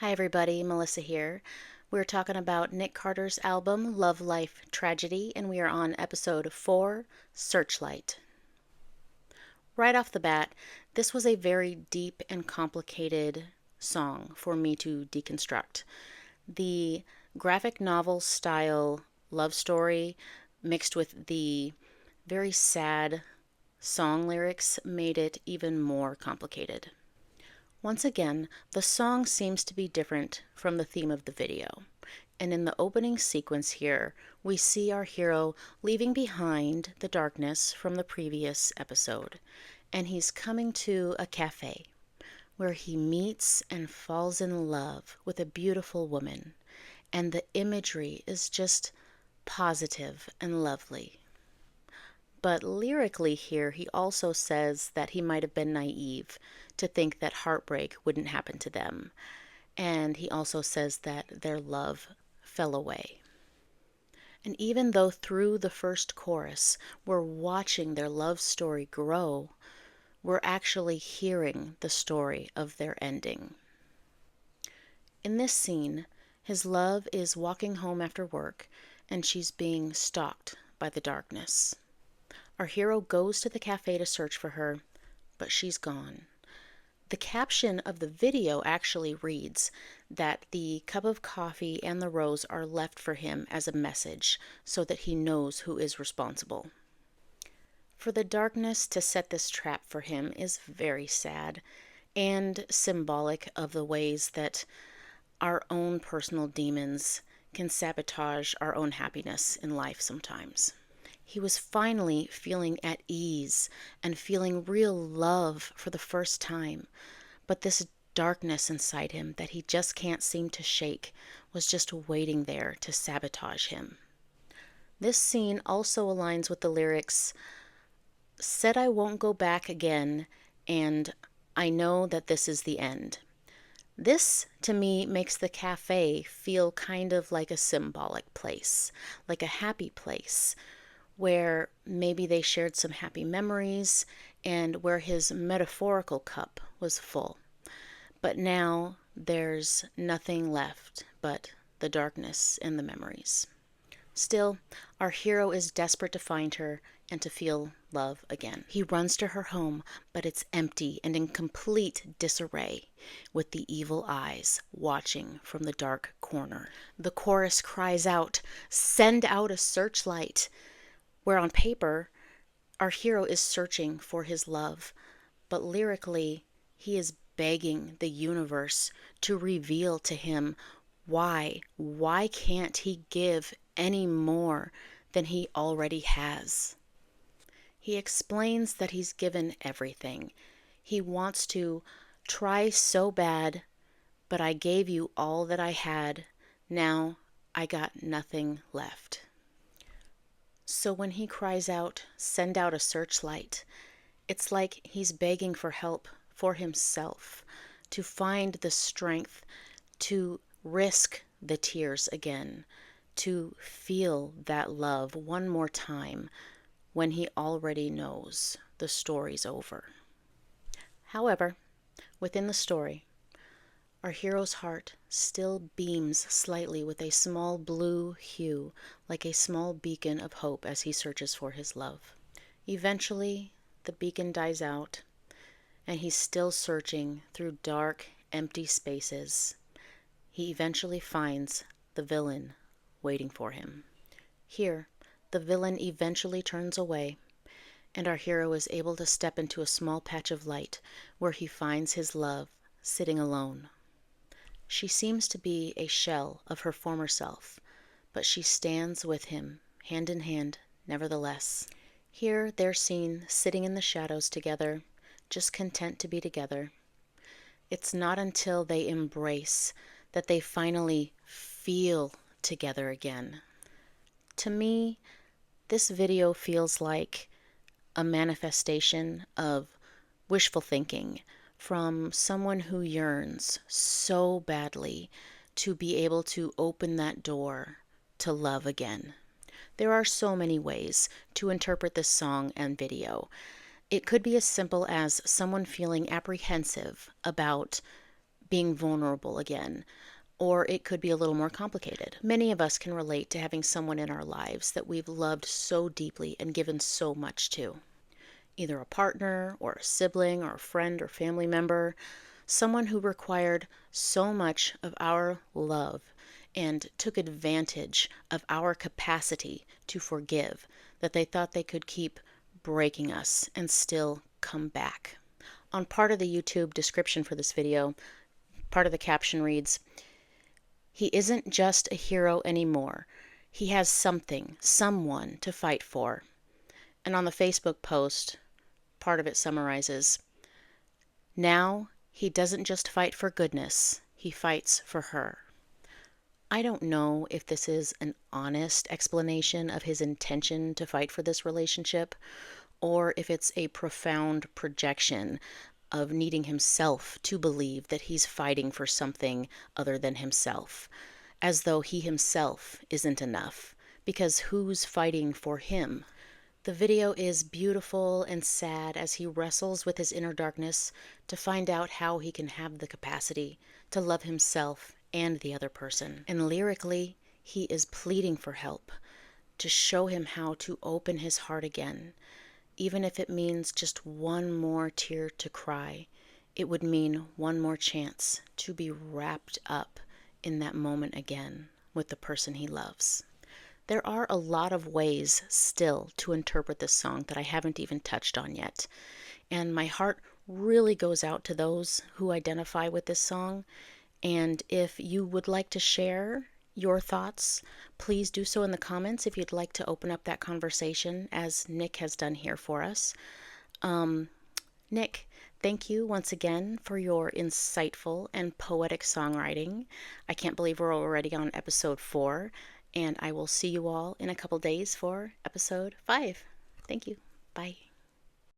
Hi everybody, Melissa here. We're talking about Nick Carter's album, Love, Life, Tragedy, and we are on episode 4, Searchlight. Right off the bat, this was a very deep and complicated song for me to deconstruct. The graphic novel style love story mixed with the very sad song lyrics made it even more complicated. Once again, the song seems to be different from the theme of the video. And in the opening sequence here, we see our hero leaving behind the darkness from the previous episode. And he's coming to a cafe where he meets and falls in love with a beautiful woman. And the imagery is just positive and lovely. But lyrically here, he also says that he might have been naive to think that heartbreak wouldn't happen to them. And he also says that their love fell away. And even though through the first chorus we're watching their love story grow, we're actually hearing the story of their ending. In this scene, his love is walking home after work, and she's being stalked by the darkness. Our hero goes to the cafe to search for her, but she's gone. The caption of the video actually reads that the cup of coffee and the rose are left for him as a message so that he knows who is responsible. For the darkness to set this trap for him is very sad and symbolic of the ways that our own personal demons can sabotage our own happiness in life sometimes. He was finally feeling at ease and feeling real love for the first time. But this darkness inside him that he just can't seem to shake was just waiting there to sabotage him. This scene also aligns with the lyrics, "Said I won't go back again, and I know that this is the end." This, to me, makes the cafe feel kind of like a symbolic place, like a happy place, where maybe they shared some happy memories and where his metaphorical cup was full. But now there's nothing left but the darkness and the memories. Still, our hero is desperate to find her and to feel love again. He runs to her home, but it's empty and in complete disarray, with the evil eyes watching from the dark corner. The chorus cries out, "Send out a searchlight," where on paper, our hero is searching for his love, but lyrically, he is begging the universe to reveal to him why. Why can't he give any more than he already has? He explains that he's given everything. He wants to try so bad, but I gave you all that I had. Now I got nothing left. So when he cries out, "Send out a searchlight," it's like he's begging for help for himself, to find the strength to risk the tears again, to feel that love one more time when he already knows the story's over. However, within the story, our hero's heart still beams slightly with a small blue hue, like a small beacon of hope as he searches for his love. Eventually, the beacon dies out, and he's still searching through dark, empty spaces. He eventually finds the villain waiting for him. Here, the villain eventually turns away, and our hero is able to step into a small patch of light where he finds his love sitting alone. She seems to be a shell of her former self, but she stands with him, hand in hand, nevertheless. Here they're seen sitting in the shadows together, just content to be together. It's not until they embrace that they finally feel together again. To me, this video feels like a manifestation of wishful thinking from someone who yearns so badly to be able to open that door to love again. There are so many ways to interpret this song and video. It could be as simple as someone feeling apprehensive about being vulnerable again. Or it could be a little more complicated. Many of us can relate to having someone in our lives that we've loved so deeply and given so much to. Either a partner, or a sibling, or a friend or family member. Someone who required so much of our love and took advantage of our capacity to forgive that they thought they could keep breaking us and still come back. On part of the YouTube description for this video, part of the caption reads, "He isn't just a hero anymore. He has something, someone to fight for." And on the Facebook post, part of it summarizes, "Now he doesn't just fight for goodness, he fights for her." I don't know if this is an honest explanation of his intention to fight for this relationship, or if it's a profound projection of needing himself to believe that he's fighting for something other than himself, as though he himself isn't enough, because who's fighting for him? The video is beautiful and sad as he wrestles with his inner darkness to find out how he can have the capacity to love himself and the other person. And lyrically, he is pleading for help, to show him how to open his heart again. Even if it means just one more tear to cry, it would mean one more chance to be wrapped up in that moment again with the person he loves. There are a lot of ways still to interpret this song that I haven't even touched on yet. And my heart really goes out to those who identify with this song. And if you would like to share your thoughts, please do so in the comments if you'd like to open up that conversation, as Nick has done here for us. Nick, thank you once again for your insightful and poetic songwriting. I can't believe we're already on episode 4, and I will see you all in a couple days for episode 5. Thank you. Bye.